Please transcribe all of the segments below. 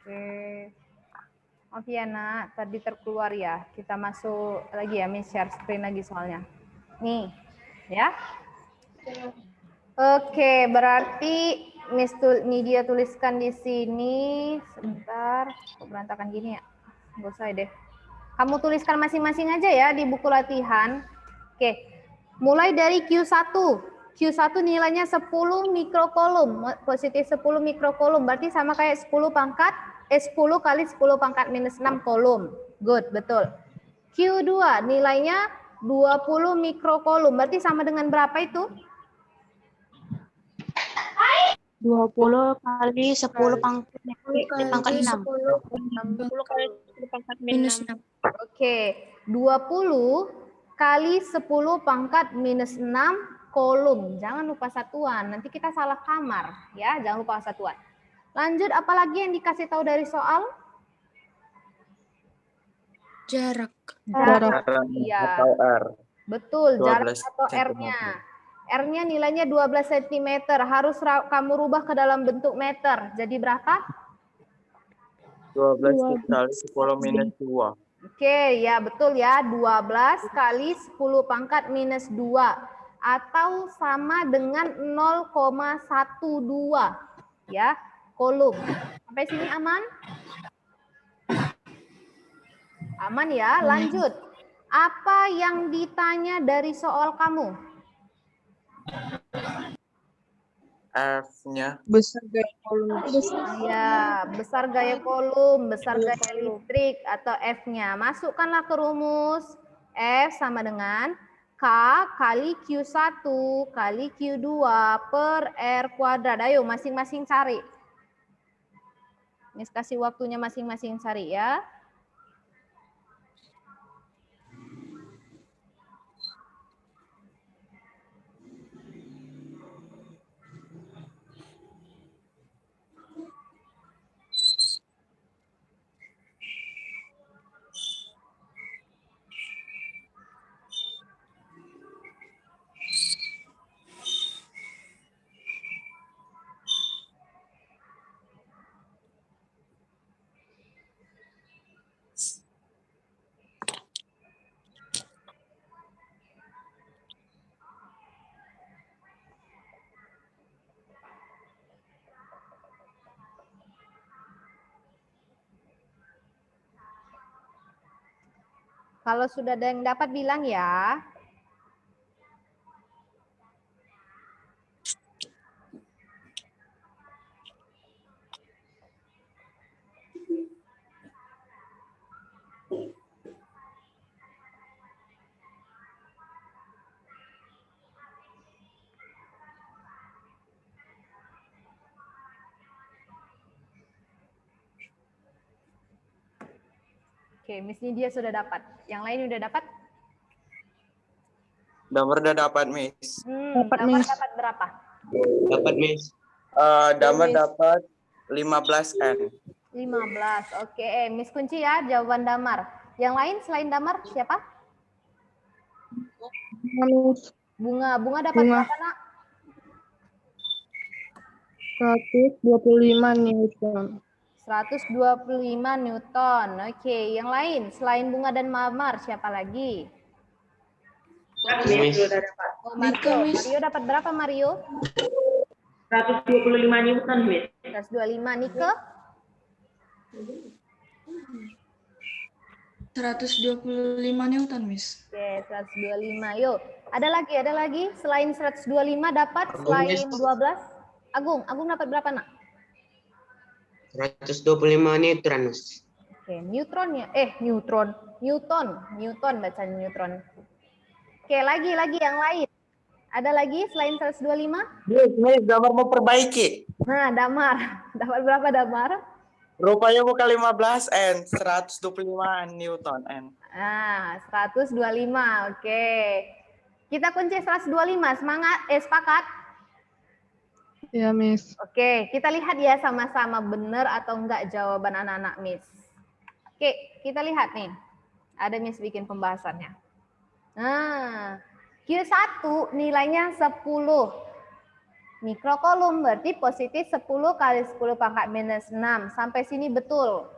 Oke. Maaf ya nak, tadi terkeluar ya. Kita masuk lagi ya, Miss share screen lagi soalnya. Nih, ya. Oke, berarti Miss Nidia tuliskan di sini. Sebentar, kok berantakan gini ya? Nggak usah deh. Kamu tuliskan masing-masing aja ya di buku latihan. Oke, mulai dari Q1. Q1 nilainya 10 mikrokolom, positif 10 mikrokolom, berarti sama kayak 10 pangkat, 10 kali 10 pangkat minus 6 kolom. Good, betul. Q2 nilainya 20 mikrokolom, berarti sama dengan berapa itu? 20 kali 10 pangkat 6. 10 kali 10 pangkat minus 6. Oke, 20 kali 10 pangkat minus 6 kolom. Jangan lupa satuan, nanti kita salah kamar ya, jangan lupa satuan. Lanjut, apalagi yang dikasih tahu dari soal? Jarak. Iya. Atau R. Betul, 12 jarak atau R-nya. R-nya nilainya 12 cm. Harus kamu rubah ke dalam bentuk meter. Jadi berapa? 12 kali 10 minus 2. Oke, ya betul ya. 12 kali 10 pangkat minus 2. Atau sama dengan 0,12. Ya, kolom. Sampai sini aman? Aman ya, lanjut. Apa yang ditanya dari soal kamu? F-nya Besar gaya kolom. Ya, besar gaya kolom, besar gaya listrik atau F-nya. Masukkanlah ke rumus. F sama dengan K kali Q1 kali Q2 per R kuadrat. Ayo masing-masing cari. Miss kasih waktunya masing-masing cari ya. Kalau sudah ada yang dapat bilang ya. Oke, Miss Nidia sudah dapat. Yang lain udah dapat? Damar udah dapat, Miss. Damar dapat berapa? Dapat, Miss. Damar dapat 15N. 15. Oke, Miss kunci ya jawaban Damar. Yang lain selain Damar siapa? Bunga. Bunga dapat berapa, Nak? 125 Newton. 125 Newton. Oke, yang lain selain Bunga dan Mamar siapa lagi? Oh, Mario. Mario dapat berapa, Mario? 125 Newton, Miss. 125. Nike? 125 Newton, Miss. Oke, 125. Yuk, ada lagi. Selain 125 dapat, selain 12. Agung dapat berapa, Nak? 125 neutron, Mas. Oke, neutronnya. Newton bacanya neutron. Oke, lagi yang lain. Ada lagi selain 125? Miss, Damar mau perbaiki. Nah, Damar. Dapat berapa, Damar? Rupanya bukan 15N, 125 Newton N. Nah, 125. Oke. Kita kunci 125. Sepakat? Ya, Miss. Oke, kita lihat ya sama-sama benar atau enggak jawaban anak-anak Miss. Oke, kita lihat nih. Ada Miss bikin pembahasannya. Nah, Q1 nilainya 10. mikrokolum, berarti positif 10 kali 10 pangkat minus 6. Sampai sini betul.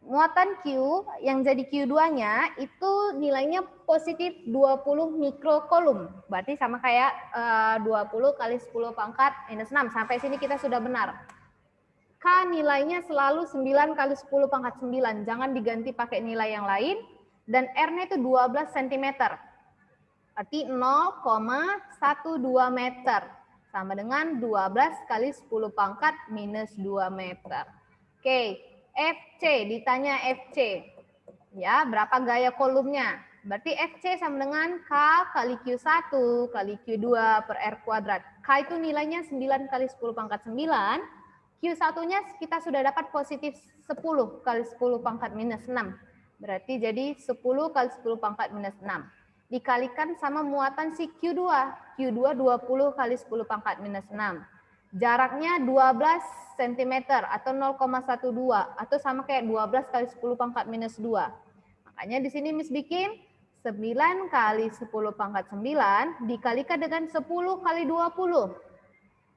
Muatan Q yang jadi Q2-nya itu nilainya positif 20 mikrokolum. Berarti sama kayak 20 kali 10 pangkat minus 6. Sampai sini kita sudah benar. K nilainya selalu 9 kali 10 pangkat 9. Jangan diganti pakai nilai yang lain. Dan R-nya itu 12 cm. Berarti 0,12 meter. Sama dengan 12 kali 10 pangkat minus 2 meter. Oke. FC, ditanya FC. Ya, berapa gaya kolumnya? Berarti FC sama dengan K kali Q1 kali Q2 per R kuadrat. K itu nilainya 9 kali 10 pangkat 9. Q1-nya kita sudah dapat positif 10 kali 10 pangkat minus 6. Berarti jadi 10 kali 10 pangkat minus 6. Dikalikan sama muatan si Q2. Q2 20 kali 10 pangkat minus 6. Jaraknya 12 cm atau 0,12 atau sama kayak 12 kali 10 pangkat minus 2. Makanya di sini Miss bikin 9 kali 10 pangkat 9 dikalikan dengan 10 kali 20.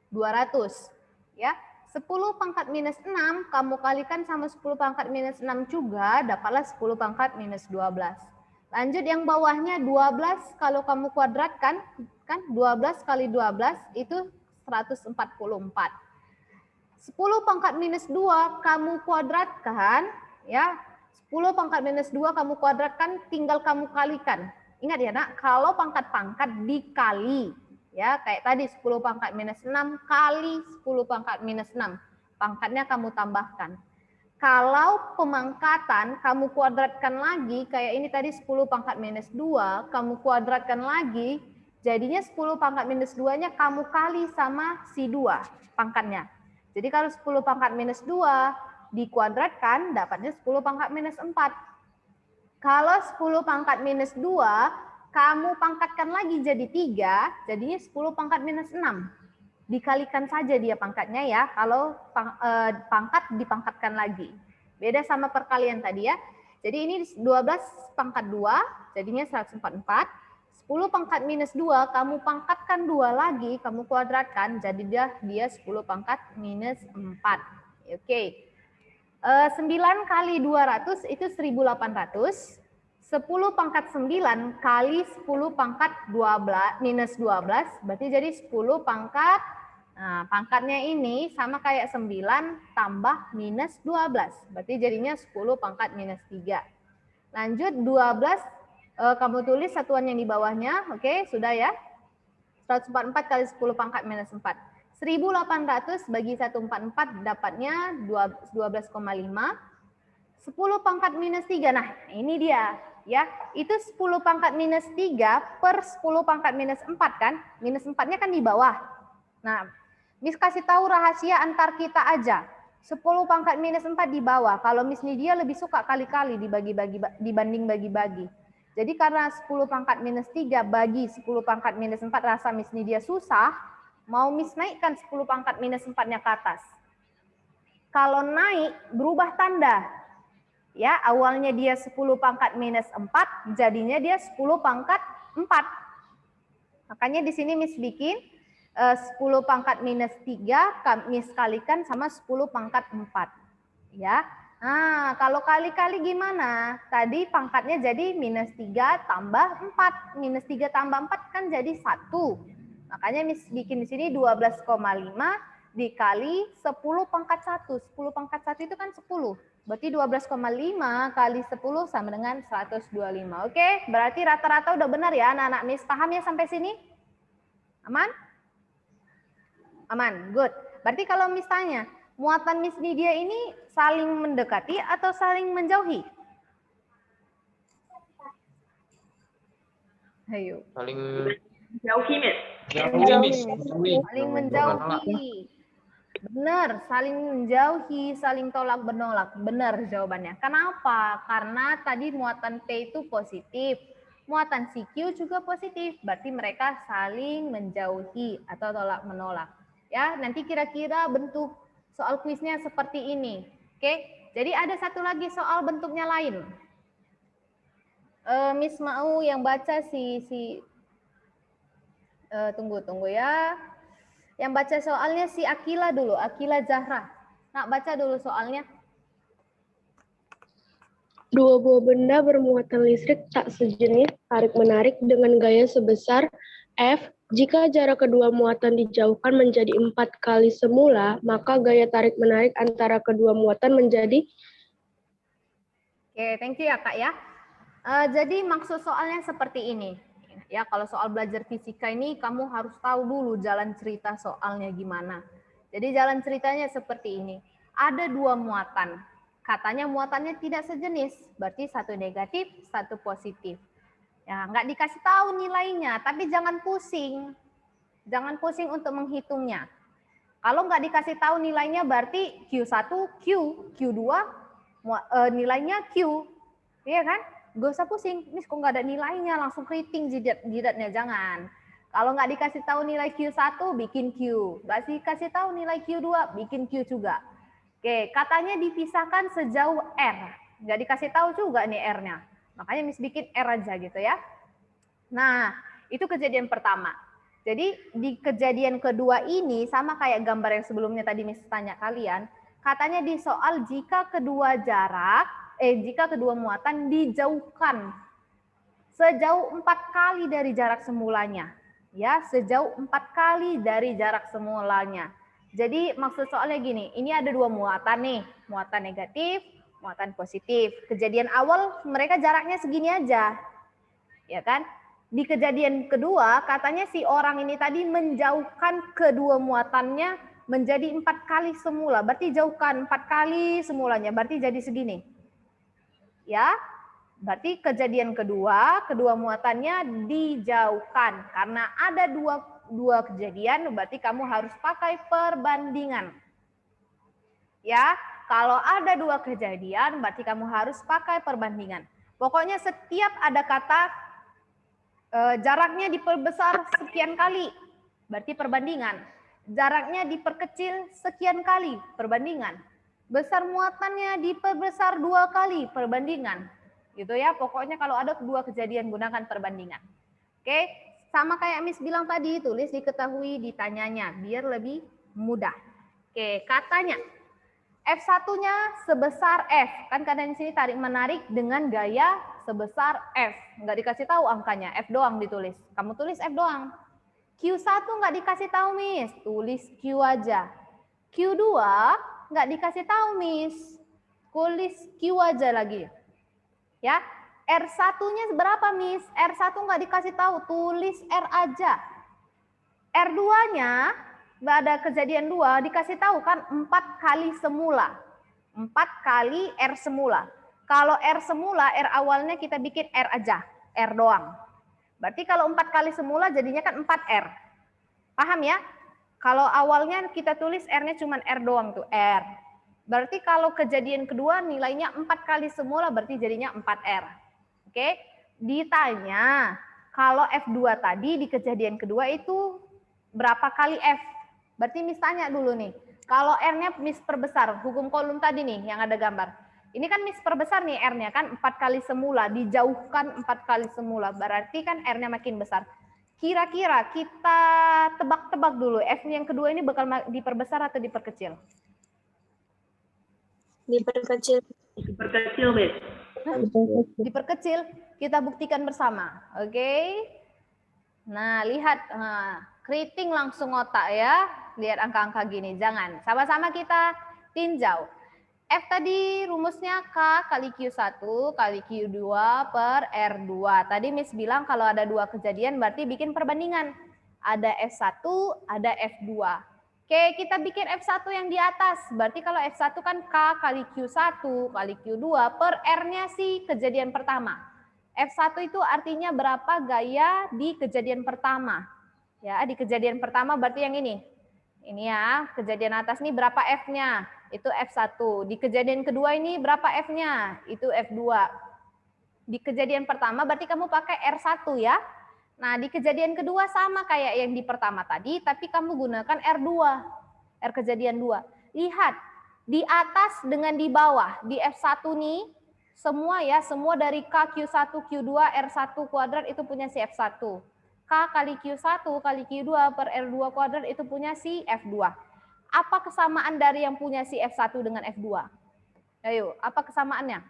200. Ya, 10 pangkat minus 6 kamu kalikan sama 10 pangkat minus 6 juga dapatlah 10 pangkat minus 12. Lanjut yang bawahnya 12 kalau kamu kuadratkan kan 12 kali 12 itu 144. 10 pangkat minus 2 kamu kuadratkan, ya. 10 pangkat minus 2 kamu kuadratkan, tinggal kamu kalikan. Ingat ya nak, kalau pangkat-pangkat dikali, ya kayak tadi 10 pangkat minus 6 kali 10 pangkat minus 6. Pangkatnya kamu tambahkan. Kalau pemangkatan kamu kuadratkan lagi, kayak ini tadi 10 pangkat minus 2, kamu kuadratkan lagi, jadinya 10 pangkat minus 2-nya kamu kali sama si 2 pangkatnya. Jadi kalau 10 pangkat minus 2 dikuadratkan, dapatnya 10 pangkat minus 4. Kalau 10 pangkat minus 2, kamu pangkatkan lagi jadi 3, jadinya 10 pangkat minus 6. Dikalikan saja dia pangkatnya ya, kalau pangkat dipangkatkan lagi. Beda sama perkalian tadi ya. Jadi ini 12 pangkat 2, jadinya 144. 10 pangkat minus 2, kamu pangkatkan 2 lagi, kamu kuadratkan, jadi dia 10 pangkat minus 4. Oke. 9 kali 200 itu 1800. 10 pangkat 9 kali 10 pangkat 12 minus 12, berarti jadi 10 pangkat, nah pangkatnya ini sama kayak 9 tambah minus 12, berarti jadinya 10 pangkat minus 3. Lanjut 12, kamu tulis satuan yang di bawahnya, oke sudah ya. 144 kali 10 pangkat minus 4. 1800 bagi 144 dapatnya 12,5. 10 pangkat minus 3, nah ini dia. Ya, itu 10 pangkat minus 3 per 10 pangkat minus 4 kan? Minus 4-nya kan di bawah. Nah, Miss kasih tahu rahasia antar kita aja. 10 pangkat minus 4 di bawah. Kalau Miss Nidia lebih suka kali-kali dibanding bagi-bagi. Jadi karena 10 pangkat minus 3 bagi 10 pangkat minus 4 rasa Miss Nidia susah, mau Miss naikkan 10 pangkat minus 4-nya ke atas. Kalau naik, berubah tanda. Ya, awalnya dia 10 pangkat minus 4, jadinya dia 10 pangkat 4. Makanya di sini Miss bikin 10 pangkat minus 3, Miss kalikan sama 10 pangkat 4. Ya. Nah, kalau kali-kali gimana? Tadi pangkatnya jadi minus 3 tambah 4. Minus 3 tambah 4 kan jadi 1. Makanya Miss bikin di sini 12,5 dikali 10 pangkat 1. 10 pangkat 1 itu kan 10. Berarti 12,5 kali 10 sama dengan 125. Oke, berarti rata-rata udah benar ya anak-anak Miss. Paham ya sampai sini? Aman? Aman, good. Berarti kalau Miss tanya, muatan Miss Nidia ini saling mendekati atau saling menjauhi? Ayo. Paling Jauhi, Miss. Saling menjauhi. Benar, saling menjauhi, saling tolak menolak. Benar jawabannya. Kenapa? Karena tadi muatan P itu positif. Muatan CQ juga positif. Berarti mereka saling menjauhi atau tolak menolak. Ya, nanti kira-kira bentuk soal kuisnya seperti ini. Oke, jadi ada satu lagi soal bentuknya lain. Miss mau yang baca tunggu ya. Yang baca soalnya si Akila dulu, Akila Zahra. Nak baca dulu soalnya. Dua buah benda bermuatan listrik tak sejenis tarik-menarik dengan gaya sebesar F. Jika jarak kedua muatan dijauhkan menjadi 4 kali semula, maka gaya tarik-menarik antara kedua muatan menjadi... Oke, thank you ya Kak ya. Jadi maksud soalnya seperti ini. Ya, kalau soal belajar fisika ini kamu harus tahu dulu jalan cerita soalnya gimana. Jadi jalan ceritanya seperti ini. Ada dua muatan. Katanya muatannya tidak sejenis, berarti satu negatif, satu positif. Ya, nggak dikasih tahu nilainya, tapi jangan pusing. Jangan pusing untuk menghitungnya. Kalau nggak dikasih tahu nilainya berarti Q1, Q, Q2, nilainya Q. Iya kan? Gak usah pusing, Miss kok nggak ada nilainya, langsung keriting jidatnya, jangan. Kalau nggak dikasih tahu nilai Q1, bikin Q. Nggak dikasih tahu nilai Q2, bikin Q juga. Oke, katanya dipisahkan sejauh R. Nggak dikasih tahu juga nih R-nya. Makanya Miss bikin R aja gitu ya. Nah, itu kejadian pertama. Jadi di kejadian kedua ini sama kayak gambar yang sebelumnya tadi Miss tanya kalian. Katanya di soal jika kedua muatan dijauhkan sejauh 4 kali dari jarak semulanya. Ya, sejauh 4 kali dari jarak semulanya. Jadi maksud soalnya gini, ini ada dua muatan nih, muatan negatif, muatan positif. Kejadian awal mereka jaraknya segini aja. Ya kan? Di kejadian kedua katanya si orang ini tadi menjauhkan kedua muatannya menjadi 4 kali semula. Berarti jauhkan 4 kali semulanya, berarti jadi segini. Ya, berarti kejadian kedua muatannya dijauhkan. Karena ada dua kejadian, berarti kamu harus pakai perbandingan. Ya, kalau ada dua kejadian, berarti kamu harus pakai perbandingan. Pokoknya setiap ada kata jaraknya diperbesar sekian kali, berarti perbandingan. Jaraknya diperkecil sekian kali, perbandingan. Besar muatannya diperbesar 2 kali, perbandingan. Gitu ya, pokoknya kalau ada dua kejadian gunakan perbandingan. Oke, sama kayak Miss bilang tadi, tulis diketahui ditanyanya biar lebih mudah. Oke, katanya F1-nya sebesar F. Kan kadang di sini tarik menarik dengan gaya sebesar F. Nggak dikasih tahu angkanya, F doang ditulis. Kamu tulis F doang. Q1 nggak dikasih tahu, Miss. Tulis Q aja. Q2 nggak dikasih tahu, Miss. Tulis Q aja lagi. Ya, R1-nya berapa, Miss? R1 nggak dikasih tahu, tulis R aja. R2-nya nggak ada kejadian 2, dikasih tahu kan 4 kali semula. 4 kali R semula. Kalau R semula, R awalnya kita bikin R aja, R doang. Berarti kalau 4 kali semula jadinya kan 4R. Paham ya? Kalau awalnya kita tulis R-nya cuma R doang tuh, R. Berarti kalau kejadian kedua nilainya 4 kali semula berarti jadinya 4R. Oke? Ditanya, kalau F2 tadi di kejadian kedua itu berapa kali F? Berarti Miss tanya dulu nih. Kalau R-nya Miss perbesar, hukum kolom tadi nih yang ada gambar. Ini kan Miss perbesar nih R-nya kan 4 kali semula, dijauhkan 4 kali semula. Berarti kan R-nya makin besar. Kira-kira kita tebak-tebak dulu, F yang kedua ini bakal diperbesar atau diperkecil? Diperkecil. Diperkecil, Miss. Diperkecil, kita buktikan bersama. Oke. Nah, lihat. Keriting langsung otak ya. Lihat angka-angka gini. Jangan. Sama-sama kita tinjau. F tadi rumusnya K kali Q1 kali Q2 per R2. Tadi Miss bilang kalau ada dua kejadian berarti bikin perbandingan. Ada F1, ada F2. Oke, kita bikin F1 yang di atas. Berarti kalau F1 kan K kali Q1 kali Q2 per R-nya sih kejadian pertama. F1 itu artinya berapa gaya di kejadian pertama. Ya, di kejadian pertama berarti yang ini. Ini ya, kejadian atas ini berapa F-nya? Itu F1. Di kejadian kedua ini berapa F-nya? Itu F2. Di kejadian pertama berarti kamu pakai R1 ya. Nah, di kejadian kedua sama kayak yang di pertama tadi, tapi kamu gunakan R2. R kejadian 2. Lihat, di atas dengan di bawah. Di F1 nih, semua ya, semua dari K, Q1, Q2, R1 kuadrat itu punya si F1. K kali Q1 kali Q2 per R2 kuadrat itu punya si F2. Apa kesamaan dari yang punya si F1 dengan F2? Ayo, apa kesamaannya?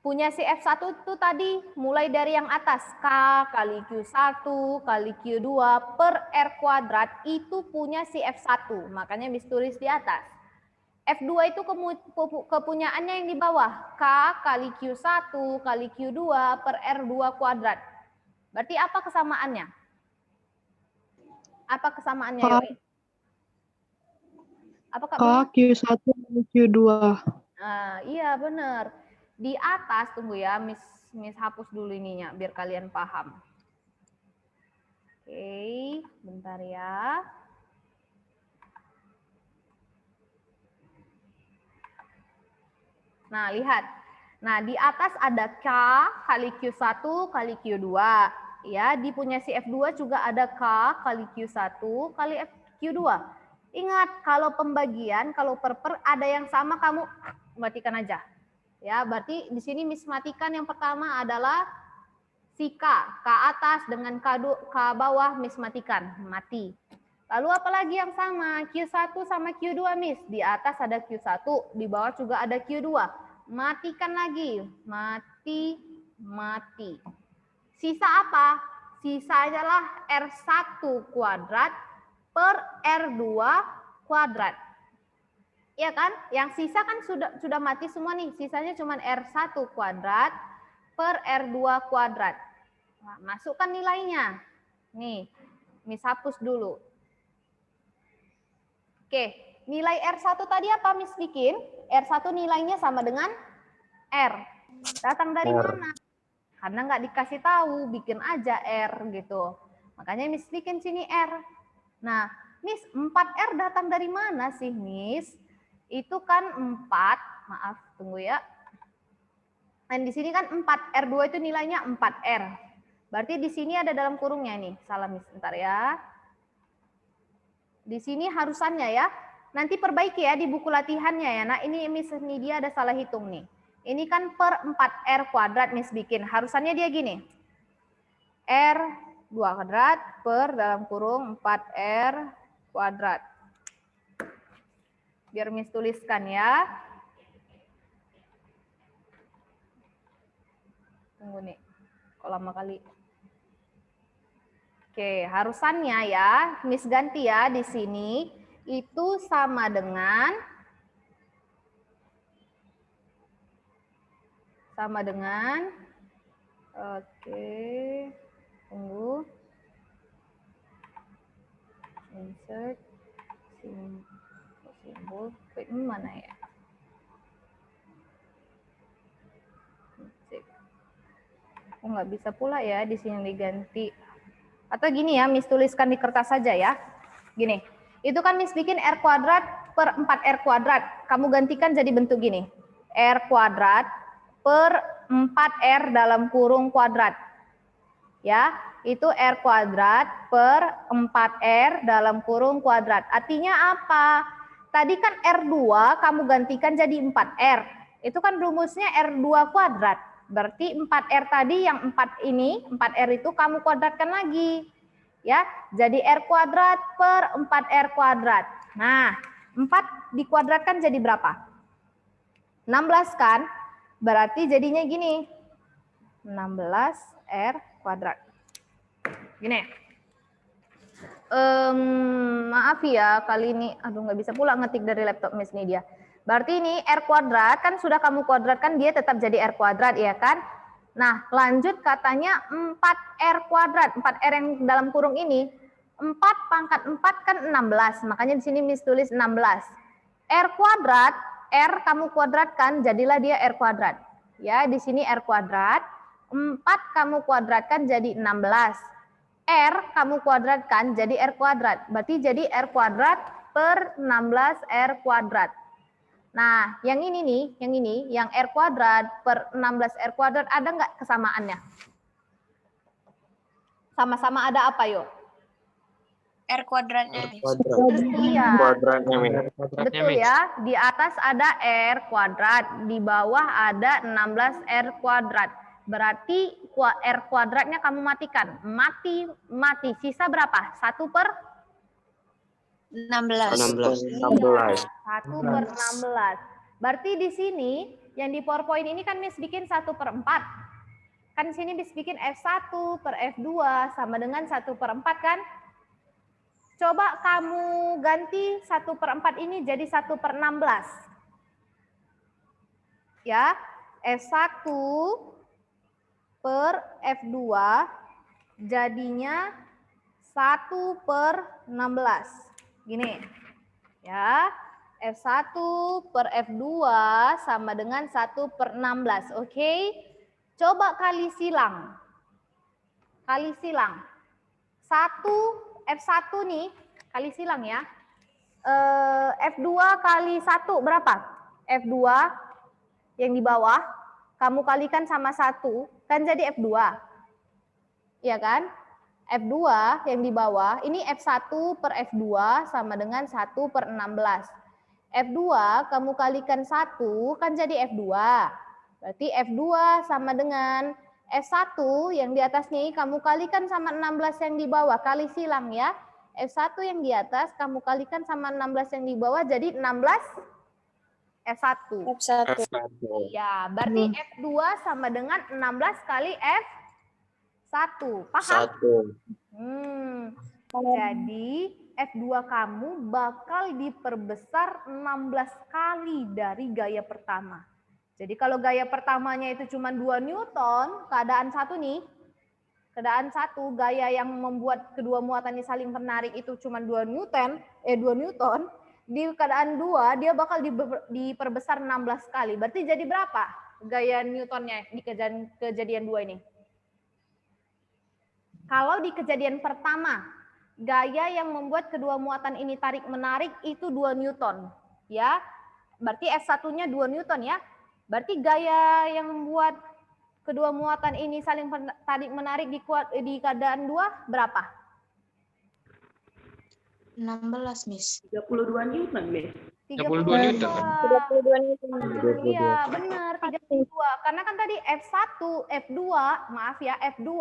Punya si F1 itu tadi mulai dari yang atas, K kali Q1 kali Q2 per R kuadrat itu punya si F1. Makanya bisa tulis di atas. F2 itu kepunyaannya yang di bawah, K kali Q1 kali Q2 per R2 kuadrat. Berarti apa kesamaannya? Apa kesamaannya, Yoi? Apa Kak? Q1 dan Q2. Nah, iya benar. Di atas, tunggu ya, Miss hapus dulu ininya biar kalian paham. Oke, bentar ya. Nah, lihat. Nah, di atas ada K kali Q1 kali Q2. Ya, di punya si F2 juga ada K kali Q1 kali Q2. Ingat, kalau pembagian, kalau per ada yang sama, kamu matikan aja. Ya, berarti di sini Miss matikan yang pertama adalah si K atas dengan K bawah, Miss matikan, mati. Lalu apalagi yang sama? Q1 sama Q2, Miss. Di atas ada Q1, di bawah juga ada Q2. Matikan lagi, mati. Sisa apa? Sisa adalah R1 kuadrat per R2 kuadrat. Iya kan? Yang sisa kan sudah mati semua nih. Sisanya cuma R1 kuadrat per R2 kuadrat. Nah, masukkan nilainya. Nih, Miss hapus dulu. Oke, nilai R1 tadi apa Miss bikin? R1 nilainya sama dengan R. Datang dari mana? Karena nggak dikasih tahu, bikin aja R gitu. Makanya Miss bikin sini R. Nah, Miss, 4R datang dari mana sih, Miss? Itu kan 4, maaf, tunggu ya. Dan di sini kan 4, R2 itu nilainya 4R. Berarti di sini ada dalam kurungnya nih. Salah, Miss, bentar ya. Di sini harusannya ya. Nanti perbaiki ya di buku latihannya ya. Nah, ini Miss Nidia ada salah hitung nih. Ini kan per 4R kuadrat Miss bikin. Harusannya dia gini. R2 kuadrat per dalam kurung 4R kuadrat. Biar Miss tuliskan ya. Tunggu nih, kok lama kali. Oke, harusannya ya, Miss ganti ya di sini. Itu sama dengan oke, tunggu. Insert simbol mana ya? Oh, nggak bisa pula ya di sini diganti. Atau gini ya, Miss tuliskan di kertas saja ya. Gini, itu kan Miss bikin R kuadrat per 4R kuadrat. Kamu gantikan jadi bentuk gini. R kuadrat per 4R dalam kurung kuadrat. Ya, itu R kuadrat per 4R dalam kurung kuadrat. Artinya apa? Tadi kan R2 kamu gantikan jadi 4R. Itu kan rumusnya R2 kuadrat. Berarti 4R tadi yang 4 ini, 4R itu kamu kuadratkan lagi. Ya, jadi R kuadrat per 4R kuadrat. Nah, 4 dikuadratkan jadi berapa? 16 kan? Berarti jadinya gini. 16R kuadrat. Gini. Maaf ya, kali ini aduh nggak bisa pula ngetik dari laptop Miss Nidia. Berarti ini R kuadrat kan sudah kamu kuadratkan, dia tetap jadi R kuadrat ya kan? Nah, lanjut katanya 4R kuadrat. 4R yang dalam kurung ini 4 pangkat 4 kan 16. Makanya di sini Miss tulis 16. R kuadrat, R kamu kuadratkan jadilah dia R kuadrat. Ya, di sini R kuadrat. 4 kamu kuadratkan jadi 16. R kamu kuadratkan jadi R kuadrat. Berarti jadi R kuadrat per 16R kuadrat. Nah, yang ini nih, yang R kuadrat per 16R kuadrat, ada nggak kesamaannya? Sama-sama ada apa yuk? R kuadratnya. Iya. Kuadratnya, Betul ya, di atas ada R kuadrat, di bawah ada 16R kuadrat. Berarti R kuadratnya kamu matikan. Mati. Sisa berapa? 16. 16. 16. 1/16. Berarti di sini yang di PowerPoint ini kan Miss bikin 1/4. Kan di sini Miss bikin F1 per F2 sama dengan 1/4 kan? Coba kamu ganti 1/4 ini jadi 1/16. Ya, F1 per F2 jadinya 1/16. Gini. Ya, F1 per F2 sama dengan 1/16. Oke. Coba kali silang. Kali silang. F1 nih, kali silang ya. F2 kali 1 berapa? F2 yang di bawah, kamu kalikan sama 1, kan jadi F2. Iya kan? F2 yang di bawah, ini F1 per F2 sama dengan 1/16. F2 kamu kalikan 1, kan jadi F2. Berarti F2 sama dengan F1 yang di atasnya kamu kalikan sama 16 yang di bawah, kali silang ya. F1 yang di atas kamu kalikan sama 16 yang di bawah, jadi 16 F1. Ya, berarti F2 sama dengan 16 kali F1. Paham? 1. Jadi F2 kamu bakal diperbesar 16 kali dari gaya pertama. Jadi kalau gaya pertamanya itu cuma 2 Newton, keadaan 1 nih, keadaan 1, gaya yang membuat kedua muatan ini saling menarik itu cuma 2 Newton, di keadaan 2 dia bakal diperbesar 16 kali. Berarti jadi berapa gaya Newtonnya di kejadian 2 ini? Kalau di kejadian pertama, gaya yang membuat kedua muatan ini tarik-menarik itu 2 Newton. Ya, berarti F1-nya 2 Newton ya. Berarti gaya yang membuat kedua muatan ini saling tarik-menarik di keadaan 2 berapa? 16, Miss. 32 Newton, Miss. 32 Newton. 32 Newton. Iya, benar, 32. Karena kan tadi F2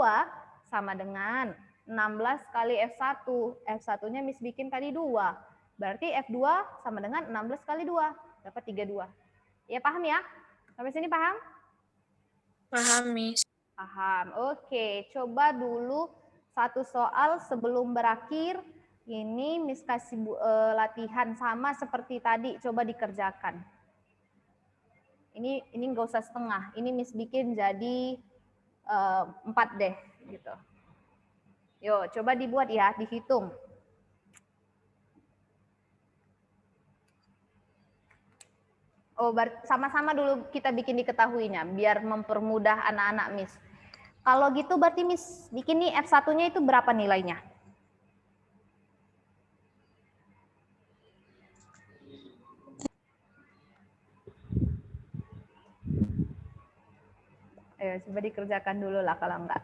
sama dengan 16 kali F1. F1-nya Miss bikin tadi 2. Berarti F2 sama dengan 16 kali 2. Dapat 32. Ya, paham ya? Sampai sini paham? Paham, Miss. Paham. Oke, coba dulu satu soal sebelum berakhir. Ini Miss kasih latihan sama seperti tadi. Coba dikerjakan. Ini nggak usah setengah. Ini Miss bikin jadi 4 deh, gitu. Yo, coba dibuat ya, dihitung. Oh, sama-sama dulu kita bikin diketahuinya, biar mempermudah anak-anak Miss. Kalau gitu berarti Miss bikin nih F1-nya itu berapa nilainya? Ayo, coba dikerjakan dulu lah kalau enggak.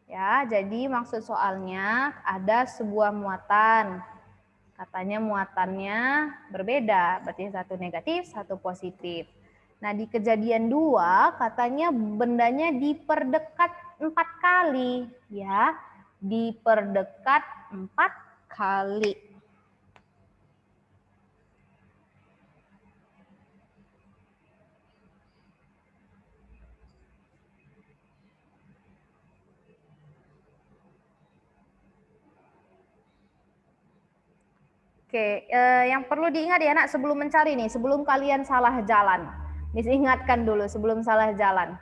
Ya, jadi maksud soalnya ada sebuah muatan. Katanya muatannya berbeda, berarti satu negatif, satu positif. Nah, di kejadian 2 katanya bendanya diperdekat 4 kali, ya. Diperdekat 4 kali. Oke, yang perlu diingat ya nak sebelum mencari nih, sebelum kalian salah jalan. Miss ingatkan dulu sebelum salah jalan.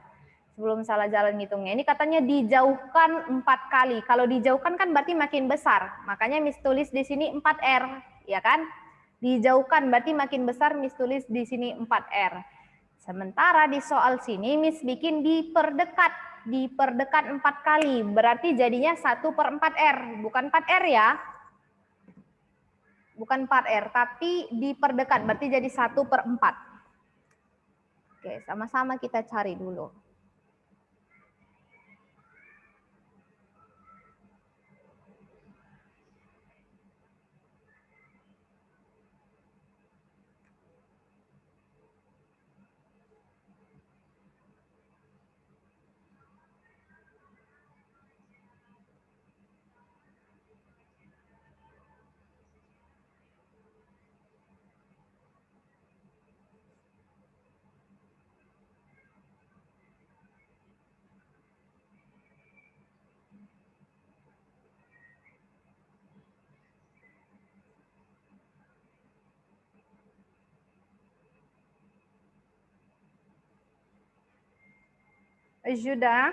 Sebelum salah jalan ngitungnya. Ini katanya dijauhkan 4 kali. Kalau dijauhkan kan berarti makin besar. Makanya Miss tulis di sini 4R, ya kan? Dijauhkan berarti makin besar, Miss tulis di sini 4R. Sementara di soal sini Miss bikin diperdekat. Diperdekat 4 kali. Berarti jadinya 1/4R, bukan 4R ya. Bukan 4R, tapi diperdekat, berarti jadi 1/4. Oke, sama-sama kita cari dulu. Sudah.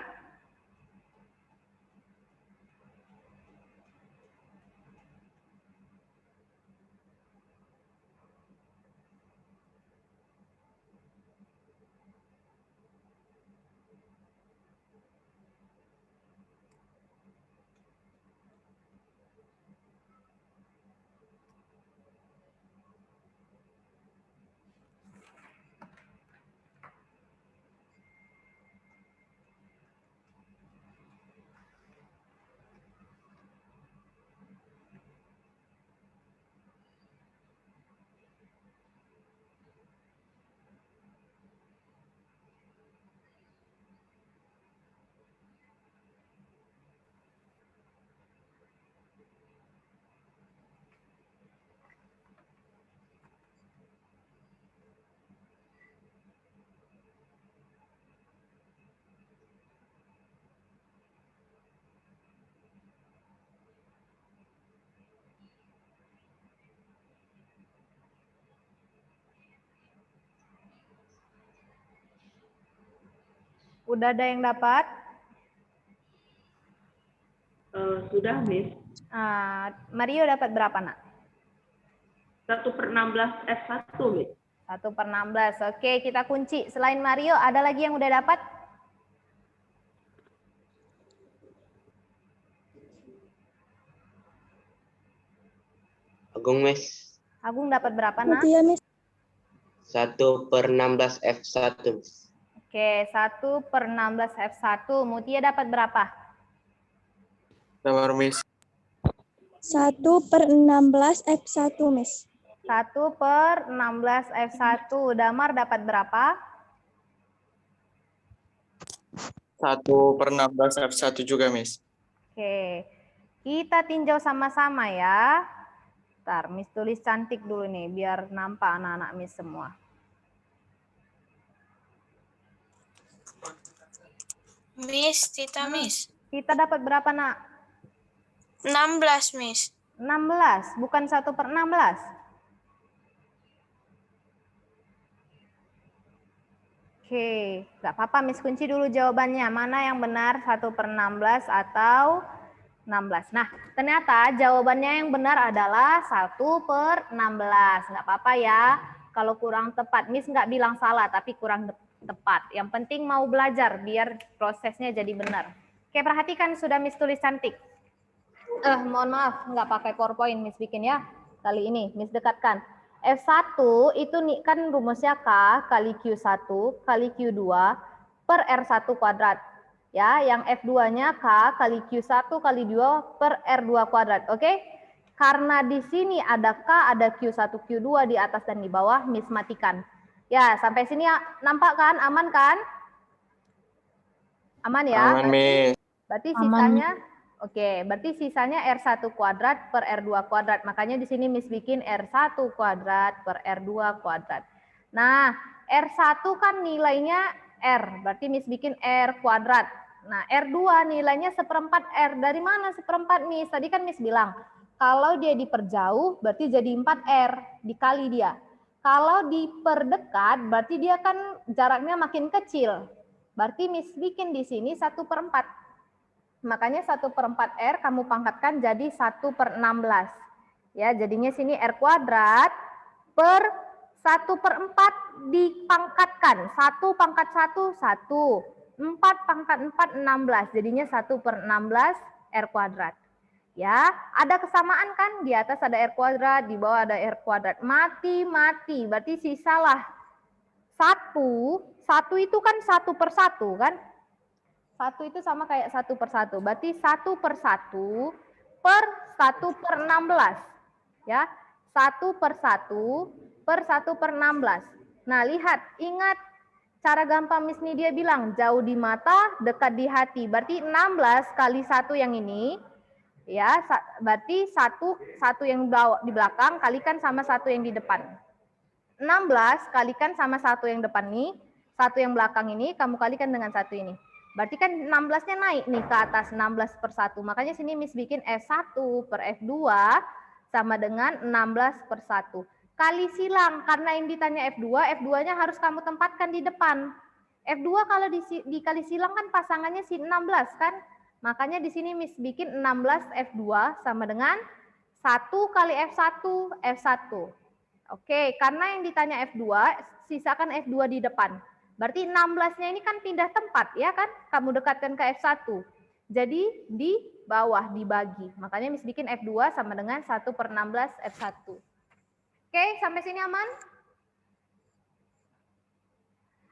Udah ada yang dapat? Sudah, Miss. Mario dapat berapa, nak? 1/16 F1, Miss. 1/16. Oke, kita kunci. Selain Mario, ada lagi yang udah dapat? Agung, Miss. Agung dapat berapa, nak? 1/16 F1, Miss. Oke, 1/16 F1. Mutia dapat berapa? Damar, Miss. 1/16 F1, Miss. 1/16 F1. Damar dapat berapa? 1/16 F1 juga, Miss. Oke, kita tinjau sama-sama ya. Ntar, Miss tulis cantik dulu nih, biar nampak anak-anak Miss semua. Miss, Tita Miss. Kita dapat berapa, nak? 16, Miss. 16, bukan 1/16. Oke, nggak apa-apa, Miss kunci dulu jawabannya. Mana yang benar, 1/16 atau 16? Nah, ternyata jawabannya yang benar adalah 1/16. Nggak apa-apa ya. Kalau kurang tepat, Miss nggak bilang salah, tapi kurang tepat. Yang penting mau belajar, biar prosesnya jadi benar. Oke, perhatikan sudah Miss tulis cantik. Mohon maaf, nggak pakai PowerPoint Miss bikin ya. Kali ini, Miss dekatkan. F1 itu nih kan rumusnya K kali Q1 kali Q2 per R1 kuadrat. Ya, yang F2-nya K kali Q1 kali 2 per R2 kuadrat. Oke? Karena di sini ada K, ada Q1, Q2 di atas dan di bawah, Miss matikan. Ya, sampai sini ya, nampak kan? Aman kan? Aman ya? Aman, Miss. Berarti sisanya, oke, berarti sisanya R1 kuadrat per R2 kuadrat. Makanya di sini Miss bikin R1 kuadrat per R2 kuadrat. Nah, R1 kan nilainya R, berarti Miss bikin R kuadrat. Nah, R2 nilainya 1/4 R. Dari mana 1/4, Miss? Tadi kan Miss bilang, kalau dia diperjauh, berarti jadi 4R, dikali dia. Kalau diperdekat, berarti dia kan jaraknya makin kecil. Berarti Miss bikin di sini 1/4. Makanya 1/4 R kamu pangkatkan jadi 1/16. Ya, jadinya sini R kuadrat per 1/4 dipangkatkan. 1 pangkat 1, 1. 4 pangkat 4, 16. Jadinya 1/16 R kuadrat. Ya, ada kesamaan kan? Di atas ada R kuadrat, di bawah ada R kuadrat. Mati. Berarti sisalah 1. 1 itu kan 1/1 kan? 1 itu sama kayak 1/1. Berarti 1/1 per 1/16. Ya, 1/1 per 1/16. Nah, lihat, ingat cara gampang Miss Nidia bilang, jauh di mata, dekat di hati. Berarti 16 kali 1 yang ini, ya, berarti 1 yang di belakang kalikan sama 1 yang di depan. 16 kalikan sama 1 yang depan nih, 1 yang belakang ini kamu kalikan dengan 1 ini. Berarti kan 16-nya naik nih ke atas 16/1. Makanya sini Miss bikin F1 per F2 sama dengan 16/1. Kali silang, karena yang ditanya F2, F2-nya harus kamu tempatkan di depan. F2 kalau dikali silang kan pasangannya si 16 kan? Makanya di sini Miss bikin 16 F2 sama dengan 1 kali F1, F1. Oke, karena yang ditanya F2, sisakan F2 di depan. Berarti 16-nya ini kan pindah tempat, ya kan? Kamu dekatkan ke F1. Jadi di bawah, dibagi. Makanya Miss bikin F2 sama dengan 1/16 F1. Oke, sampai sini aman?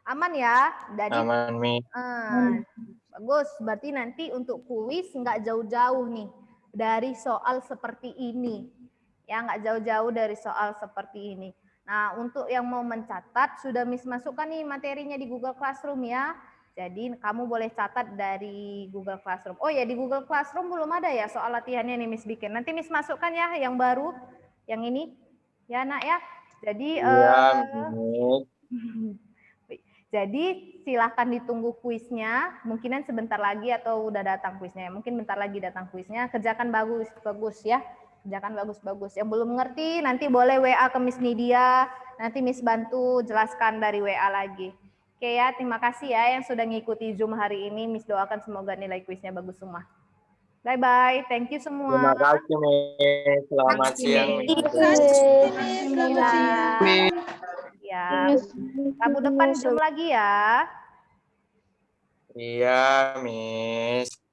Aman ya? Jadi, Aman, Miss. bagus, berarti nanti untuk kuis nggak jauh-jauh nih dari soal seperti ini. Ya, nggak jauh-jauh dari soal seperti ini. Nah, untuk yang mau mencatat, sudah Miss masukkan nih materinya di Google Classroom ya. Jadi, kamu boleh catat dari Google Classroom. Oh ya, di Google Classroom belum ada ya soal latihannya nih Miss bikin. Nanti Miss masukkan ya yang baru, yang ini. Ya, nak ya. Jadi, Iya, Miss. jadi silahkan ditunggu kuisnya. Mungkinan sebentar lagi atau udah datang kuisnya. Mungkin bentar lagi datang kuisnya. Kerjakan bagus-bagus ya. Kerjakan bagus-bagus. Yang belum mengerti nanti boleh WA ke Miss Nidia. Nanti Miss bantu jelaskan dari WA lagi. Oke ya, terima kasih ya yang sudah ngikuti Zoom hari ini. Miss doakan semoga nilai kuisnya bagus semua. Bye-bye. Thank you semua. Terima kasih, Miss. Selamat siang, Miss. Ya. Rabu depan Zoom lagi ya. Iya, Miss.